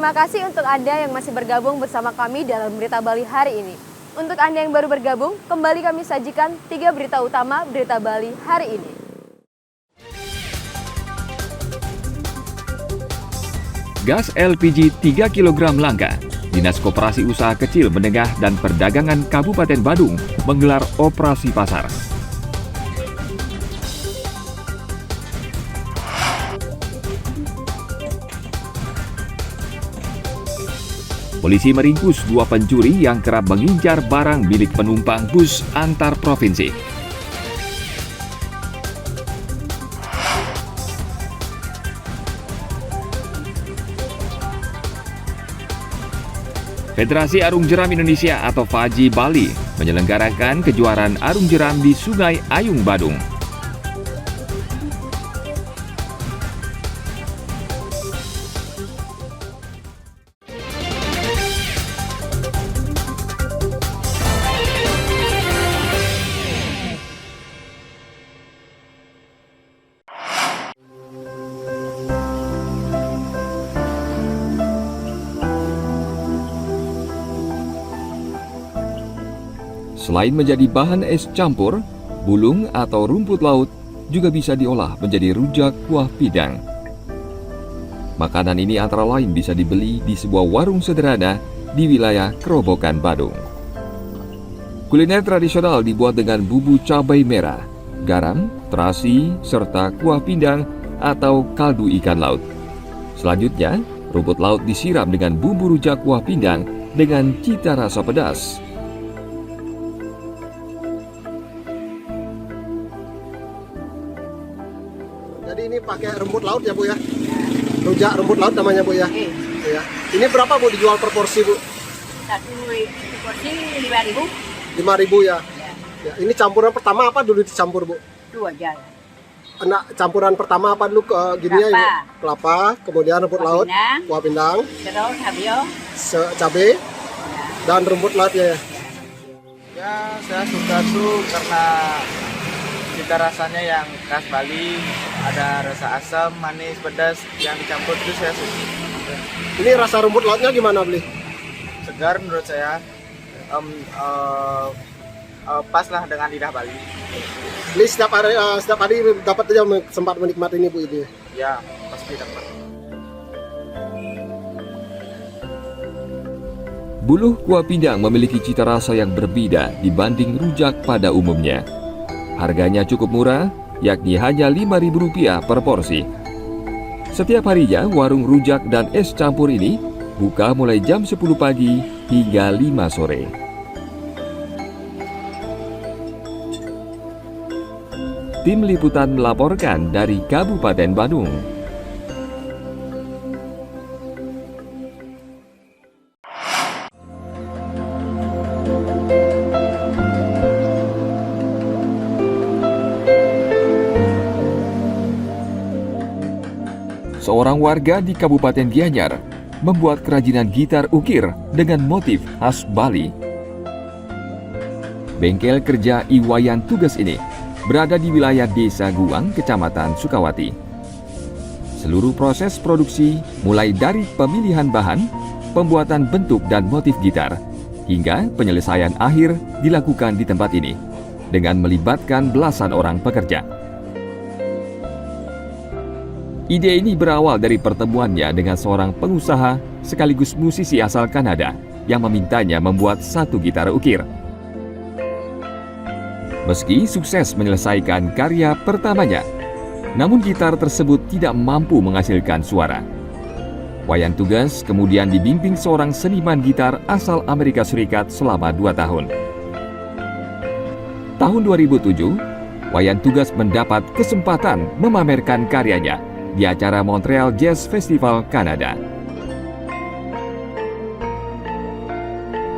Terima kasih untuk Anda yang masih bergabung bersama kami dalam Berita Bali hari ini. Untuk Anda yang baru bergabung, kembali kami sajikan 3 berita utama Berita Bali hari ini. Gas LPG 3 kg langka. Dinas Koperasi Usaha Kecil Menengah dan Perdagangan Kabupaten Badung menggelar operasi pasar. Polisi meringkus 2 pencuri yang kerap mengincar barang milik penumpang bus antar provinsi. Federasi Arung Jeram Indonesia atau FAJI Bali menyelenggarakan kejuaraan arung jeram di Sungai Ayung, Badung. Selain menjadi bahan es campur, bulung atau rumput laut juga bisa diolah menjadi rujak kuah pindang. Makanan ini antara lain bisa dibeli di sebuah warung sederhana di wilayah Kerobokan, Badung. Kuliner tradisional dibuat dengan bumbu cabai merah, garam, terasi, serta kuah pindang atau kaldu ikan laut. Selanjutnya, rumput laut disiram dengan bumbu rujak kuah pindang dengan cita rasa pedas. Jadi ini pakai rumput laut ya Bu ya? Rujak rumput laut namanya Bu ya? Iya. Ini berapa Bu dijual per porsi Bu? Satu porsi 5.000. 5.000 ya? Ya. Ini campuran pertama apa dulu dicampur Bu? Dua aja. Enak, campuran pertama apa dulu gini ya? Kelapa. Kelapa, kemudian rumput laut, kuah pindang, Terus habio. cabai, dan rumput laut ya? Ya, saya suka tuh karena cita rasanya yang khas Bali, ada rasa asam, manis, pedas yang dicampur itu saya suka. Ini rasa rumput lautnya gimana beli? Segar menurut saya, pas lah dengan lidah Bali. Beli setiap hari dapat aja sempat menikmati ini Bu ini. Ya, pasti dapat. Buluh kuah pindang memiliki cita rasa yang berbeda dibanding rujak pada umumnya. Harganya cukup murah, yakni hanya Rp5.000 per porsi. Setiap harinya, warung rujak dan es campur ini buka mulai jam 10 pagi hingga 5 sore. Tim Liputan melaporkan dari Kabupaten Badung. Seorang warga di Kabupaten Gianyar membuat kerajinan gitar ukir dengan motif khas Bali. Bengkel kerja Iwayan Tugas ini berada di wilayah Desa Guang, Kecamatan Sukawati. Seluruh proses produksi mulai dari pemilihan bahan, pembuatan bentuk dan motif gitar, hingga penyelesaian akhir dilakukan di tempat ini dengan melibatkan belasan orang pekerja. Ide ini berawal dari pertemuannya dengan seorang pengusaha sekaligus musisi asal Kanada yang memintanya membuat satu gitar ukir. Meski sukses menyelesaikan karya pertamanya, namun gitar tersebut tidak mampu menghasilkan suara. Wayan Tugas kemudian dibimbing seorang seniman gitar asal Amerika Serikat selama 2 tahun. Tahun 2007, Wayan Tugas mendapat kesempatan memamerkan karyanya di acara Montreal Jazz Festival, Kanada.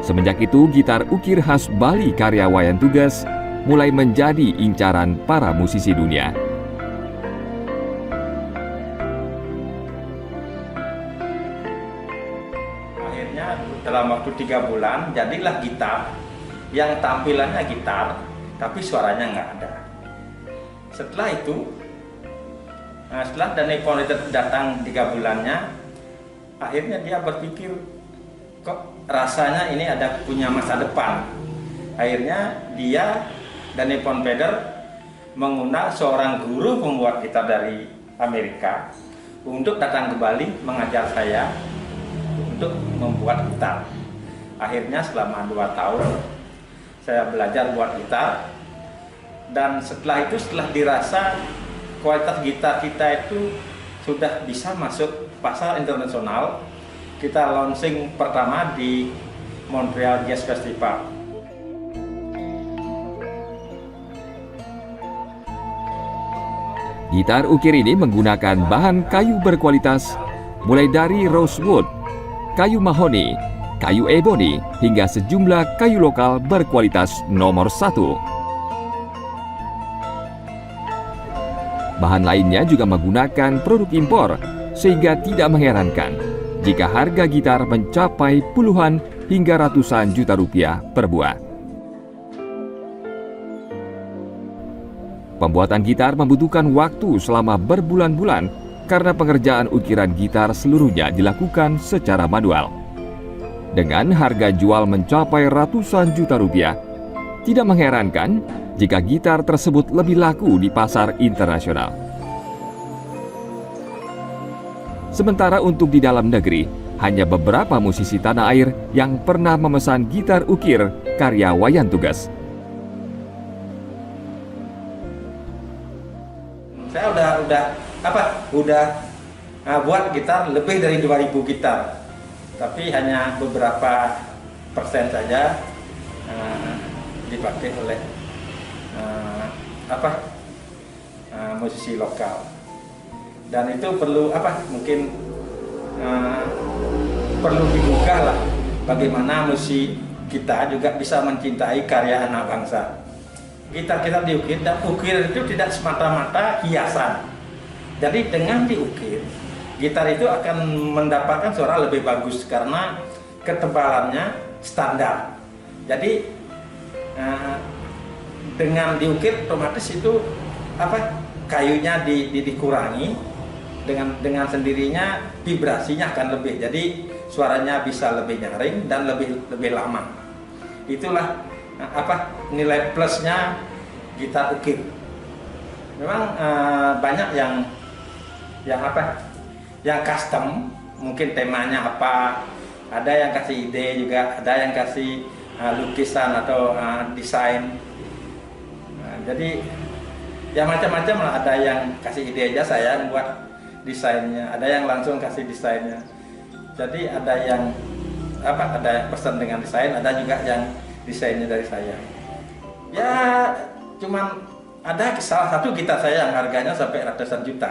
Semenjak itu, gitar ukir khas Bali karya Wayan Tugas mulai menjadi incaran para musisi dunia. Akhirnya dalam waktu 3 bulan jadilah gitar yang tampilannya gitar tapi suaranya nggak ada. Setelah itu, setelah Danny Founder datang 3 bulannya, Akhirnya dia berpikir, kok rasanya ini ada punya masa depan. Akhirnya dia dan Nippon Feather mengundang seorang guru pembuat gitar dari Amerika untuk datang ke Bali mengajar saya untuk membuat gitar. Akhirnya selama 2 tahun saya belajar buat gitar, dan setelah itu, setelah dirasa kualitas gitar kita itu sudah bisa masuk pasar internasional, kita launching pertama di Montreal Jazz Festival. Gitar ukir ini menggunakan bahan kayu berkualitas mulai dari rosewood, kayu mahoni, kayu ebony, hingga sejumlah kayu lokal berkualitas nomor 1. Bahan lainnya juga menggunakan produk impor, sehingga tidak mengherankan jika harga gitar mencapai puluhan hingga ratusan juta rupiah per buah. Pembuatan gitar membutuhkan waktu selama berbulan-bulan karena pengerjaan ukiran gitar seluruhnya dilakukan secara manual. Dengan harga jual mencapai ratusan juta rupiah, tidak mengherankan jika gitar tersebut lebih laku di pasar internasional. Sementara untuk di dalam negeri, hanya beberapa musisi tanah air yang pernah memesan gitar ukir karya Wayan Tugas. Saya udah buat gitar lebih dari 2000 gitar, tapi hanya beberapa persen saja dipakai oleh musisi lokal. Dan itu perlu mungkin perlu dibuka lah, bagaimana musik kita juga bisa mencintai karya anak bangsa. Gitar kita diukir, dan ukir itu tidak semata-mata hiasan. Jadi dengan diukir, gitar itu akan mendapatkan suara lebih bagus karena ketebalannya standar. Jadi dengan diukir otomatis itu kayunya dikurangi, dengan sendirinya vibrasinya akan lebih. Jadi suaranya bisa lebih nyaring dan lebih lama. Itulah nilai plusnya gitar ukir. Memang banyak yang custom, mungkin temanya apa, ada yang kasih ide juga, ada yang kasih lukisan atau desain. Jadi ya macam-macam lah, ada yang kasih ide aja saya buat desainnya, ada yang langsung kasih desainnya. Jadi ada yang pesan dengan desain, ada juga yang desainnya dari saya. Ya cuman ada salah satu gitar saya yang harganya sampai ratusan juta.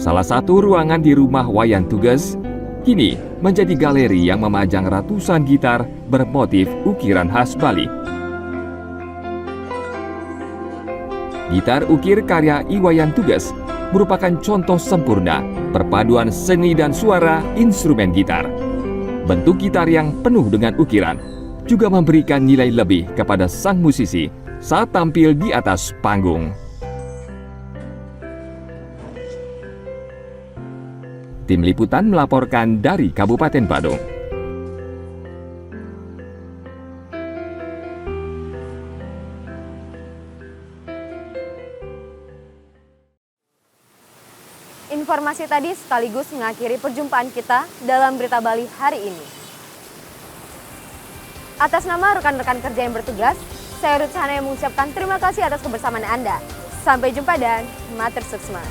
Salah satu ruangan di rumah Wayan Tugas kini menjadi galeri yang memajang ratusan gitar bermotif ukiran khas Bali. Gitar ukir karya Wayan Tugas merupakan contoh sempurna perpaduan seni dan suara instrumen gitar. Bentuk gitar yang penuh dengan ukiran juga memberikan nilai lebih kepada sang musisi saat tampil di atas panggung. Tim Liputan melaporkan dari Kabupaten Badung. Informasi tadi sekaligus mengakhiri perjumpaan kita dalam Berita Bali hari ini. Atas nama rekan-rekan kerja yang bertugas, saya Ruth Sahana yang mengucapkan terima kasih atas kebersamaan Anda. Sampai jumpa dan matur suksma.